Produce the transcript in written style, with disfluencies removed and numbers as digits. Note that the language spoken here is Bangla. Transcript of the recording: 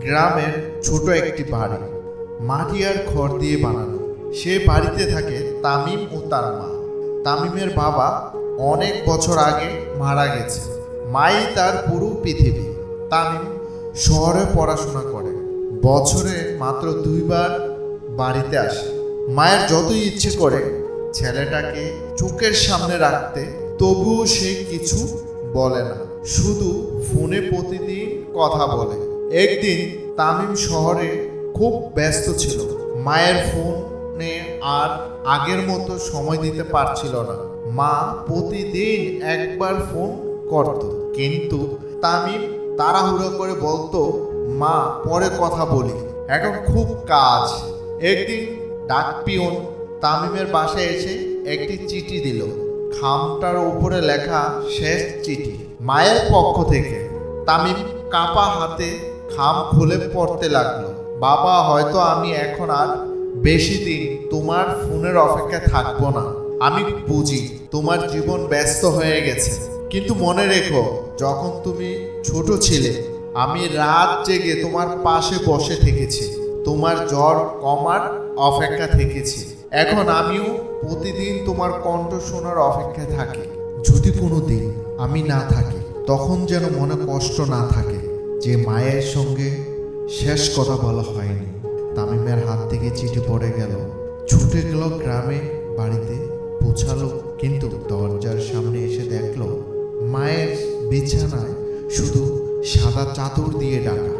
গ্রামের ছোট একটি বাড়ি, মাটি আর খড় দিয়ে বানানো। সে বাড়িতে থাকে তামিম ও তার মা। তামিমের বাবা অনেক বছর আগে মারা গেছে। মাই তার পুরো পৃথিবী। তামিম শহরে পড়াশোনা করে, বছরে মাত্র 2বার বাড়িতে আসে। মায়ের যতই ইচ্ছে করে ছেলেটাকে চোখের সামনে রাখতে, তবুও সে কিছু বলে না, শুধু ফোনে প্রতিদিন কথা বলে। একদিন তামিম শহরে খুব ব্যস্ত ছিল, মায়ের ফোনে আর আগের মতো সময় দিতে পারছিল না। মা প্রতিদিন একবার ফোন করত, কিন্তু তামিম তাড়াহুড়ো করে বলতো, মা পরে কথা বলি, এখন খুব কাজ। একদিন ডাকপিয়ন তামিমের বাসায় এসে একটি চিঠি দিল। খামটার উপরে লেখা শেষ চিঠি, মায়ের পক্ষ থেকে। তামিম কাপা হাতে খাম খুলে পড়তে লাগলো। বাবা, হয়তো আমি এখন আর বেশি দিন তোমার ফোনের অপেক্ষায় থাকবো না। আমি বুঝি তোমার জীবন ব্যস্ত হয়ে গেছে, কিন্তু মনে রেখো, যখন তুমি ছোট ছিলে আমি রাত জেগে তোমার পাশে বসে থেকেছি, তোমার জ্বর কমার অপেক্ষা থেকেছি। এখন আমিও প্রতিদিন তোমার কণ্ঠ শোনার অপেক্ষায় থাকি। যদি কোনো দিন আমি না থাকি, তখন যেন মনে কষ্ট না থাকে যে মায়ের সঙ্গে শেষ কথা বলা হয়নি। তামিমের হাত থেকে চিঠি পড়ে গেল, ছুটে গেল গ্রামে, বাড়িতে পৌঁছালো, কিন্তু দরজার সামনে এসে দেখলো মায়ের বিছানায় শুধু সাদা চাদর দিয়ে ঢাকা।